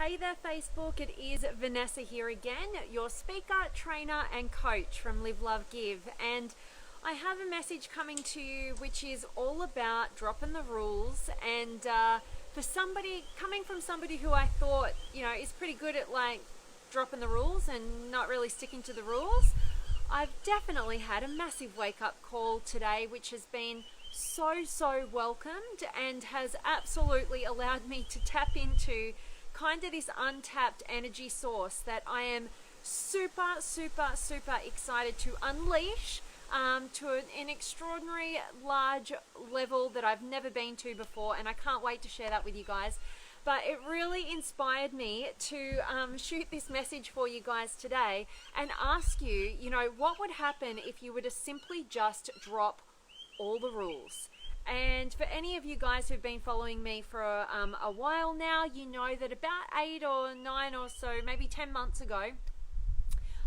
Hey there Facebook, it is Vanessa here again, your speaker, trainer and coach from Live, Love, Give, and I have a message coming to you which is all about dropping the rules, and for somebody, coming from somebody who I thought, is pretty good at like dropping the rules and not really sticking to the rules, I've definitely had a massive wake-up call today which has been so welcomed and has absolutely allowed me to tap into kind of this untapped energy source that I am super excited to unleash to an extraordinary large level that I've never been to before, and I can't wait to share that with you guys. But it really inspired me to shoot this message for you guys today and ask you, what would happen if you were to simply just drop all the rules? And for any of you guys who've been following me for a while now, you know that about 8 or 9 or so, maybe 10 months ago,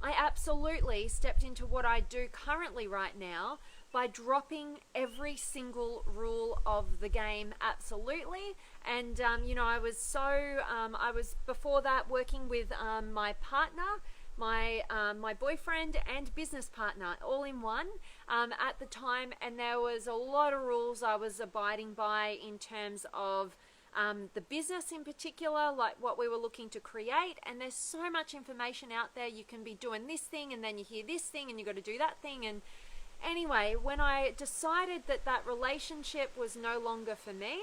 I absolutely stepped into what I do currently right now by dropping every single rule of the game, absolutely. And I was before that working with my partner, my boyfriend and business partner all in one at the time, and there was a lot of rules I was abiding by in terms of the business in particular, like what we were looking to create. And there's so much information out there. You can be doing this thing and then you hear this thing and you got to do that thing. And anyway, when I decided that that relationship was no longer for me,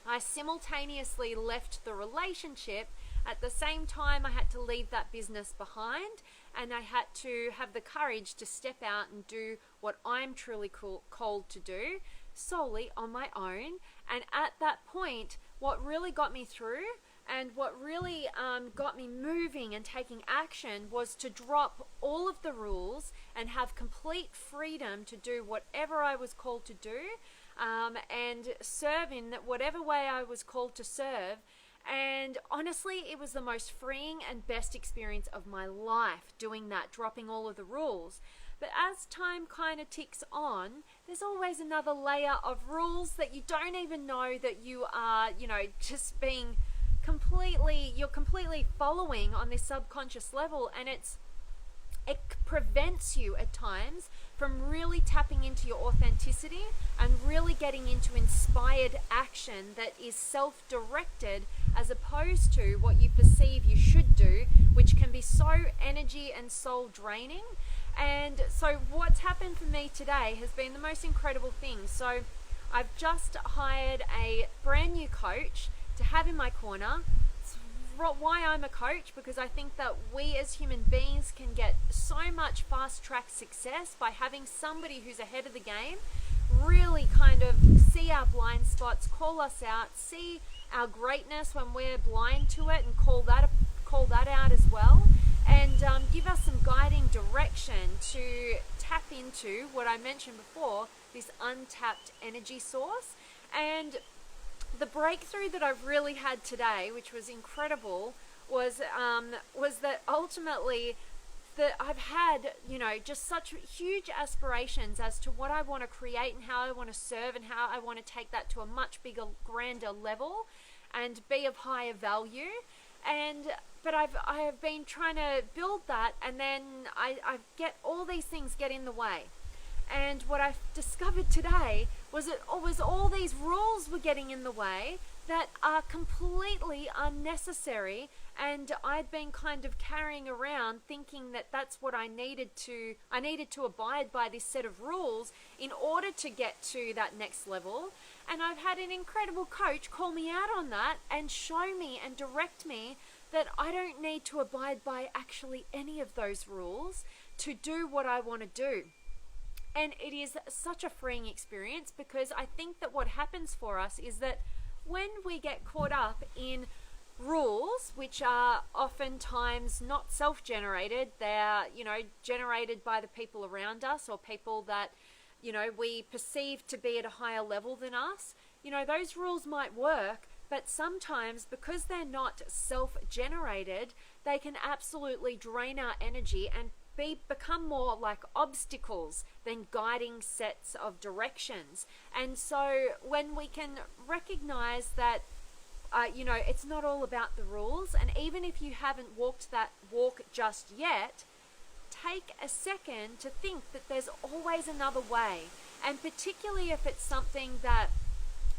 I simultaneously left the relationship. At the same time, I had to leave that business behind, and I had to have the courage to step out and do what I'm truly called to do, solely on my own. And at that point, what really got me through and what really got me moving and taking action was to drop all of the rules and have complete freedom to do whatever I was called to do, and serve in whatever way I was called to serve. And honestly, it was the most freeing and best experience of my life doing that, dropping all of the rules. But as time kind of ticks on, there's always another layer of rules that you don't even know that you are, just being you're completely following on this subconscious level, and it prevents you at times from really tapping into your authenticity and really getting into inspired action that is self-directed, as opposed to what you perceive you should do, which can be so energy and soul draining. And so what's happened for me today has been the most incredible thing. So I've just hired a brand new coach to have in my corner. Why I'm a coach, because I think that we as human beings can get so much fast track success by having somebody who's ahead of the game, really kind of see our blind spots, call us out, see our greatness when we're blind to it, and call that out as well, and give us some guiding direction to tap into what I mentioned before, this untapped energy source. And the breakthrough that I've really had today, which was incredible, was that ultimately that I've had, just such huge aspirations as to what I want to create and how I want to serve and how I want to take that to a much bigger, grander level and be of higher value. But I have been trying to build that, and then I get all these things get in the way. And what I discovered today was all these rules were getting in the way that are completely unnecessary, and I'd been kind of carrying around thinking that that's what I needed to abide by, this set of rules in order to get to that next level. And I've had an incredible coach call me out on that and show me and direct me that I don't need to abide by actually any of those rules to do what I want to do. And it is such a freeing experience, because I think that what happens for us is that when we get caught up in rules, which are oftentimes not self-generated, they're, generated by the people around us or people that, we perceive to be at a higher level than us, those rules might work, but sometimes because they're not self-generated, they can absolutely drain our energy and become more like obstacles than guiding sets of directions. And so when we can recognize that it's not all about the rules. And even if you haven't walked that walk just yet, take a second to think that there's always another way. And particularly if it's something that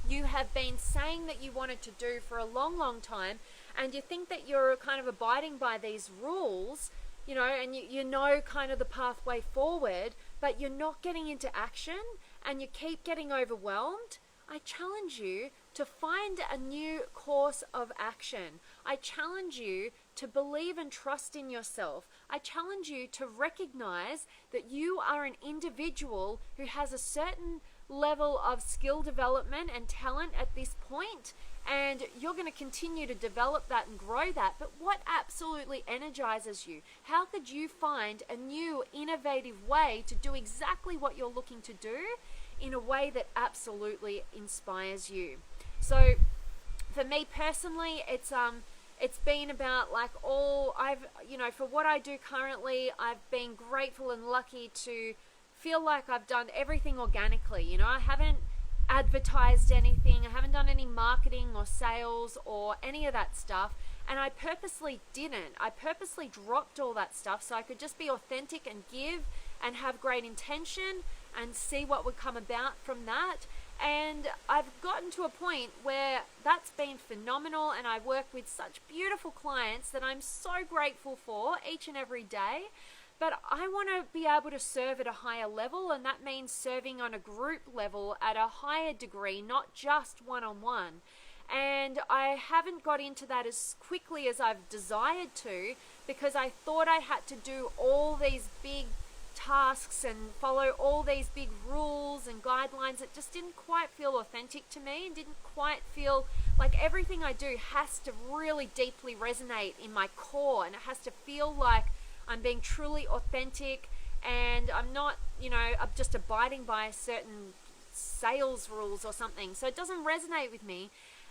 you have been saying that you wanted to do for a long, long time, and you think that you're kind of abiding by these rules, and you know kind of the pathway forward, but you're not getting into action and you keep getting overwhelmed, I challenge you to find a new course of action. I challenge you to believe and trust in yourself. I challenge you to recognize that you are an individual who has a certain level of skill development and talent at this point, and you're going to continue to develop that and grow that. But what absolutely energizes you? How could you find a new innovative way to do exactly what you're looking to do in a way that absolutely inspires you? So for me personally, it's been about for what I do currently, I've been grateful and lucky to feel like I've done everything organically. I haven't advertised anything, I haven't done any marketing or sales or any of that stuff, and I purposely didn't. I purposely dropped all that stuff so I could just be authentic and give and have great intention and see what would come about from that. And I've gotten to a point where that's been phenomenal, and I work with such beautiful clients that I'm so grateful for each and every day. But I want to be able to serve at a higher level, and that means serving on a group level at a higher degree, not just one-on-one. And I haven't got into that as quickly as I've desired to, because I thought I had to do all these big tasks and follow all these big rules and guidelines that just didn't quite feel authentic to me, and didn't quite feel like everything I do has to really deeply resonate in my core, and it has to feel like I'm being truly authentic, and I'm not, I'm just abiding by certain sales rules or something. So it doesn't resonate with me.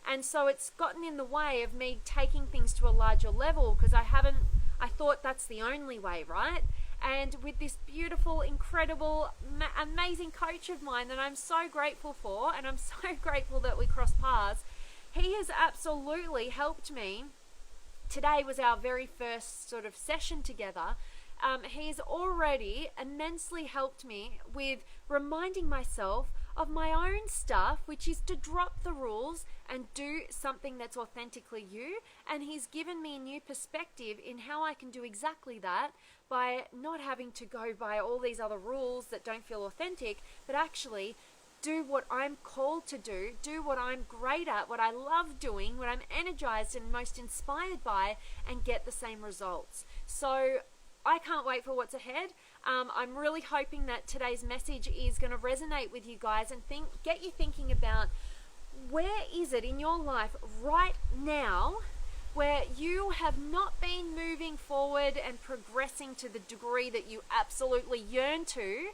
And so it's gotten in the way of me taking things to a larger level, because I thought that's the only way, right? And with this beautiful, incredible, amazing coach of mine that I'm so grateful for, and I'm so grateful that we crossed paths, he has absolutely helped me. Today was our very first sort of session together. He's already immensely helped me with reminding myself of my own stuff, which is to drop the rules and do something that's authentically you. And he's given me a new perspective in how I can do exactly that by not having to go by all these other rules that don't feel authentic, but actually do what I'm called to do what I'm great at, what I love doing, what I'm energized and most inspired by, and get the same results. So I can't wait for what's ahead. I'm really hoping that today's message is going to resonate with you guys and get you thinking about, where is it in your life right now where you have not been moving forward and progressing to the degree that you absolutely yearn to.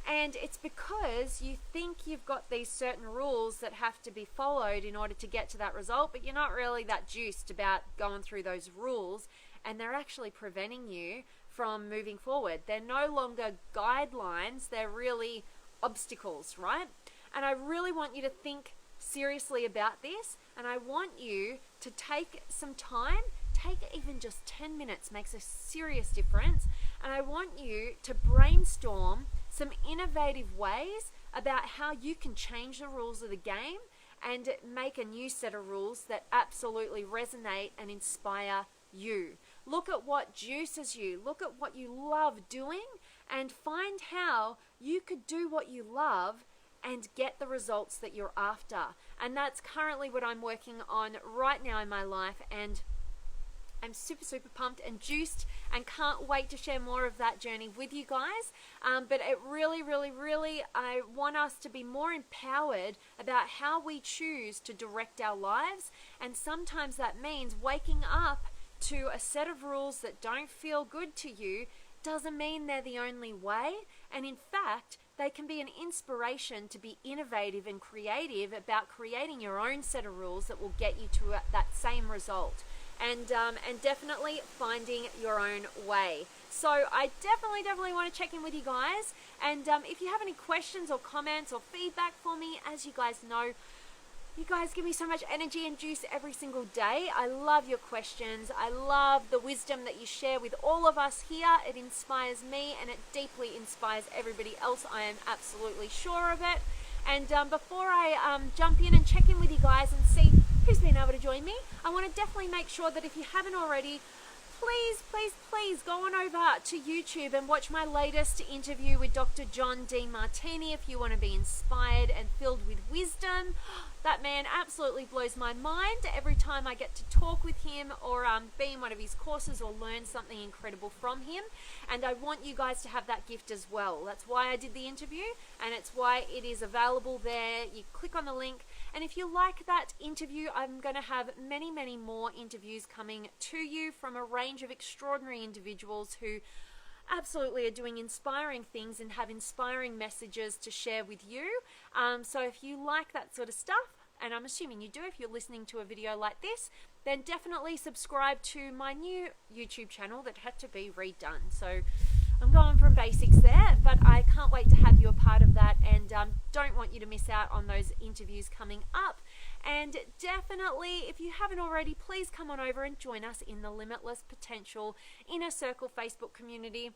And it's because you think you've got these certain rules that have to be followed in order to get to that result, but you're not really that juiced about going through those rules, and they're actually preventing you from moving forward. They're no longer guidelines, they're really obstacles, right? And I really want you to think seriously about this, and I want you to take some time. Take even just 10 minutes makes a serious difference, and I want you to brainstorm some innovative ways about how you can change the rules of the game and make a new set of rules that absolutely resonate and inspire you. Look at what juices you, look at what you love doing, and find how you could do what you love and get the results that you're after. And that's currently what I'm working on right now in my life, and I'm super pumped and juiced and can't wait to share more of that journey with you guys. But it really, I want us to be more empowered about how we choose to direct our lives. And sometimes that means waking up to a set of rules that don't feel good to you. Doesn't mean they're the only way. And in fact, they can be an inspiration to be innovative and creative about creating your own set of rules that will get you to that same result. And definitely finding your own way. So I definitely want to check in with you guys. And if you have any questions or comments or feedback for me, as you guys know, You guys give me so much energy and juice every single day. I love your questions. I love the wisdom that you share with all of us here. It inspires me and it deeply inspires everybody else. I am absolutely sure of it. And before I jump in and check in with you guys and see who's been able to join me, I want to definitely make sure that if you haven't already, please go on over to YouTube and watch my latest interview with Dr. John Demartini if you want to be inspired and filled with wisdom. That man absolutely blows my mind every time I get to talk with him or be in one of his courses or learn something incredible from him. And I want you guys to have that gift as well. That's why I did the interview, and it's why it is available there. You click on the link. And if you like that interview, I'm going to have many more interviews coming to you from a range of extraordinary individuals who absolutely are doing inspiring things and have inspiring messages to share with you. So if you like that sort of stuff, and I'm assuming you do if you're listening to a video like this, then definitely subscribe to my new YouTube channel that had to be redone. So I'm going from basics there, but I can't wait to have you a part of that, and don't want you to miss out on those interviews coming up. And definitely, if you haven't already, please come on over and join us in the Limitless Potential Inner Circle Facebook community.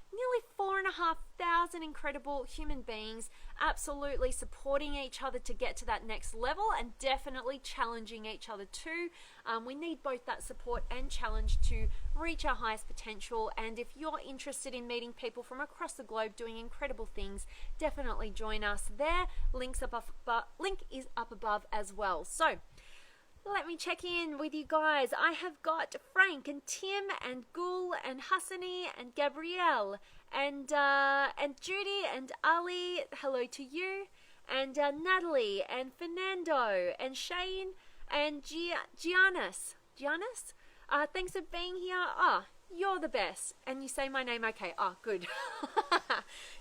Nearly 4,500 incredible human beings absolutely supporting each other to get to that next level, and definitely challenging each other too. We need both that support and challenge to reach our highest potential. And if you're interested in meeting people from across the globe doing incredible things, definitely join us there. Link is up above as well. So let me check in with you guys. I have got Frank and Tim and Gul and Hassani and Gabrielle and Judy and Ali. Hello to you. And Natalie and Fernando and Shane and Giannis. Giannis? Thanks for being here. Oh, you're the best. And you say my name okay. Oh, good.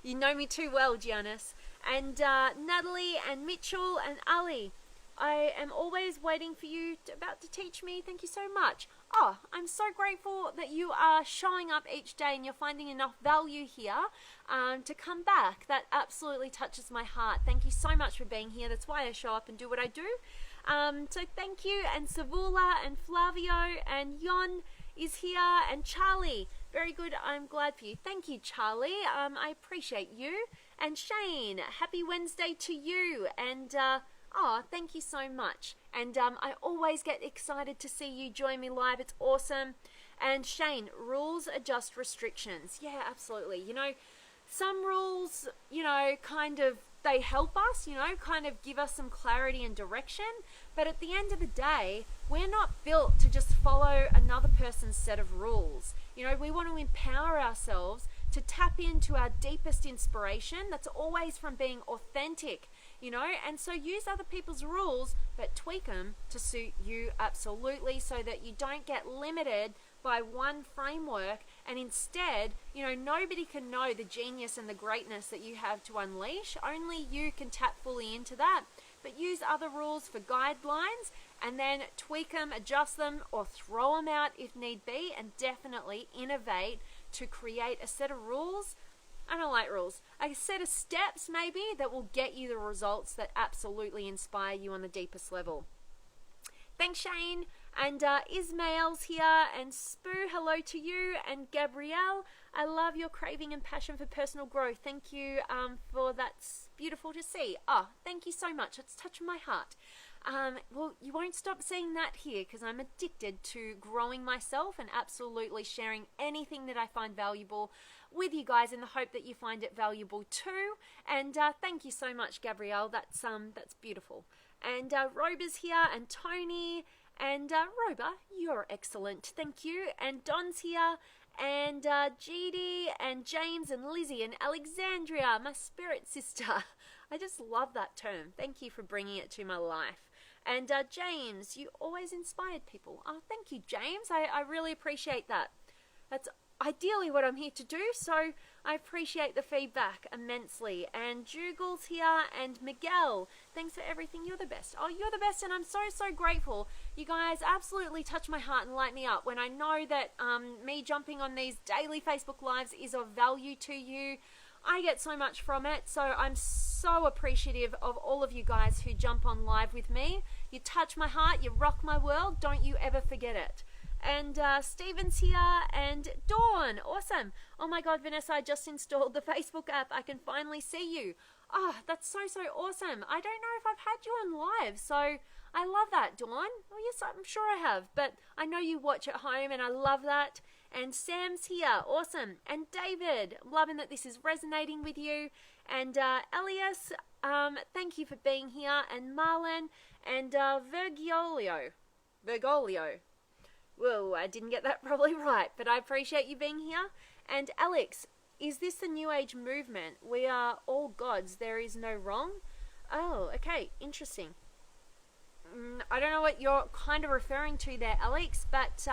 You know me too well, Giannis. And Natalie and Mitchell and Ali. I am always waiting for you about to teach me. Thank you so much. Oh, I'm so grateful that you are showing up each day and you're finding enough value here to come back. That absolutely touches my heart. Thank you so much for being here. That's why I show up and do what I do. So thank you. And Savula and Flavio and Yon is here, and Charlie. Very good. I'm glad for you. Thank you, Charlie. I appreciate you. And Shane, happy Wednesday to you. And oh, thank you so much. And I always get excited to see you join me live. It's awesome. And Shane, rules are just restrictions. Yeah, absolutely. You know, some rules, you know, kind of, they help us, you know, kind of give us some clarity and direction. But at the end of the day, we're not built to just follow another person's set of rules. You know, we want to empower ourselves to tap into our deepest inspiration. That's always from being authentic, you know, and so use other people's rules, but tweak them to suit you absolutely, so that you don't get limited by one framework, and instead, you know, nobody can know the genius and the greatness that you have to unleash. Only you can tap fully into that. But use other rules for guidelines, and then tweak them, adjust them, or throw them out if need be, and definitely innovate to create a set of rules. I don't like rules. A set of steps maybe that will get you the results that absolutely inspire you on the deepest level. Thanks, Shane. And Ismail's here, and Spoo, hello to you. And Gabrielle, I love your craving and passion for personal growth. Thank you for that. Beautiful to see. Oh, thank you so much. It's touching my heart. Well, you won't stop seeing that here, because I'm addicted to growing myself and absolutely sharing anything that I find valuable with you guys, in the hope that you find it valuable too. And thank you so much, Gabrielle. That's beautiful. And Roba's here, and Tony, and Roba, you're excellent. Thank you. And Don's here, and GD, and James, and Lizzie, and Alexandria, my spirit sister. I just love that term. Thank you for bringing it to my life. And James, you always inspired people. Oh, thank you, James. I really appreciate that. That's ideally what I'm here to do, so I appreciate the feedback immensely. And Jugal's here, and Miguel, thanks for everything. You're the best. Oh, you're the best, and I'm so grateful. You guys absolutely touch my heart and light me up when I know that me jumping on these daily Facebook Lives is of value to you. I get so much from it. So I'm so appreciative of all of you guys who jump on live with me. You touch my heart, you rock my world. Don't you ever forget it. And Stephen's here, and Dawn, awesome. Oh my God, Vanessa, I just installed the Facebook app. I can finally see you. Oh, that's so awesome. I don't know if I've had you on live, so I love that, Dawn. Oh yes, I'm sure I have, but I know you watch at home, and I love that. And Sam's here, awesome. And David, I'm loving that this is resonating with you. And Elias, thank you for being here. And Marlon, and Virgolio. Whoa, I didn't get that probably right, but I appreciate you being here. And Alex, is this the New Age movement? We are all gods, there is no wrong? Oh, okay, interesting. I don't know what you're kind of referring to there, Alex, but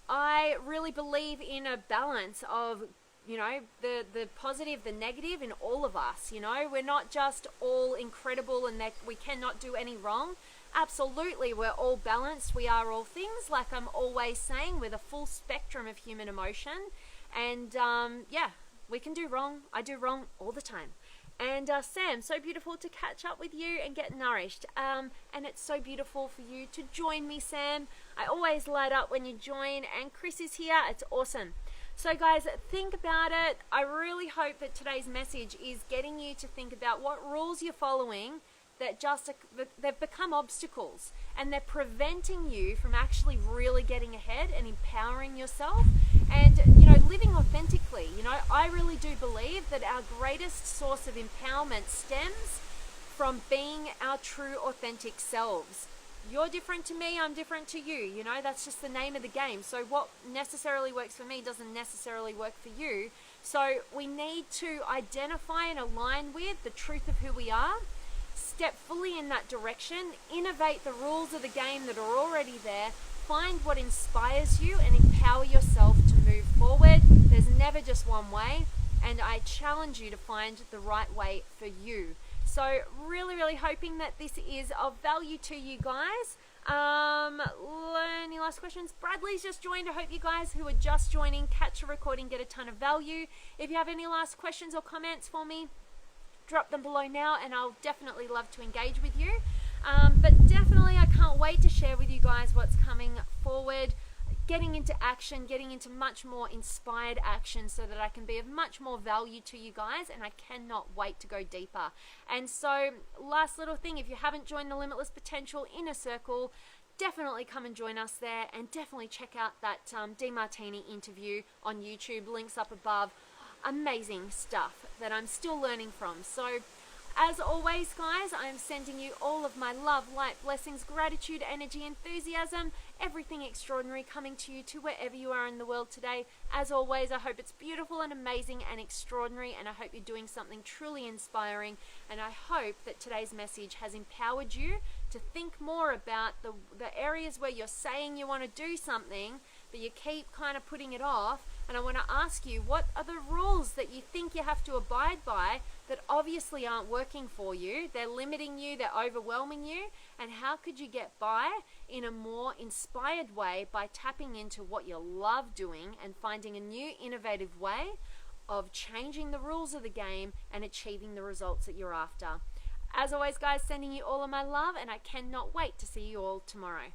I really believe in a balance of, you know, the positive, the negative in all of us. You know, we're not just all incredible and that we cannot do any wrong. Absolutely, we're all balanced. We are all things, like I'm always saying, with a full spectrum of human emotion. And yeah, we can do wrong. I do wrong all the time. And Sam, so beautiful to catch up with you and get nourished. And it's so beautiful for you to join me, Sam. I always light up when you join. And Chris is here. It's awesome. So guys, think about it. I really hope that today's message is getting you to think about what rules you're following that they've become obstacles, and they're preventing you from actually really getting ahead and empowering yourself and, you know, living authentically. You know, I really do believe that our greatest source of empowerment stems from being our true authentic selves. You're different to me, I'm different to you. You know, that's just the name of the game. So what necessarily works for me doesn't necessarily work for you. So we need to identify and align with the truth of who we are, step fully in that direction, innovate the rules of the game that are already there, find what inspires you and empower yourself to move forward. There's never just one way, and I challenge you to find the right way for you. So really hoping that this is of value to you guys. Any last questions? Bradley's just joined. I hope you guys who are just joining catch a recording, get a ton of value. If you have any last questions or comments for me, drop them below now, and I'll definitely love to engage with you. But definitely I can't wait to share with you guys what's coming forward, getting into action, getting into much more inspired action so that I can be of much more value to you guys, and I cannot wait to go deeper. And so last little thing, if you haven't joined the Limitless Potential Inner Circle, definitely come and join us there, and definitely check out that DeMartini interview on YouTube, links up above. Amazing stuff that I'm still learning from. So as always guys, I am sending you all of my love, light, blessings, gratitude, energy, enthusiasm, everything extraordinary coming to you to wherever you are in the world today. As always, I hope it's beautiful and amazing and extraordinary, and I hope you're doing something truly inspiring, and I hope that today's message has empowered you to think more about the areas where you're saying you want to do something but you keep kind of putting it off. And I want to ask you, what are the rules that you think you have to abide by that obviously aren't working for you? They're limiting you, they're overwhelming you. And how could you get by in a more inspired way by tapping into what you love doing and finding a new innovative way of changing the rules of the game and achieving the results that you're after? As always guys, sending you all of my love, and I cannot wait to see you all tomorrow.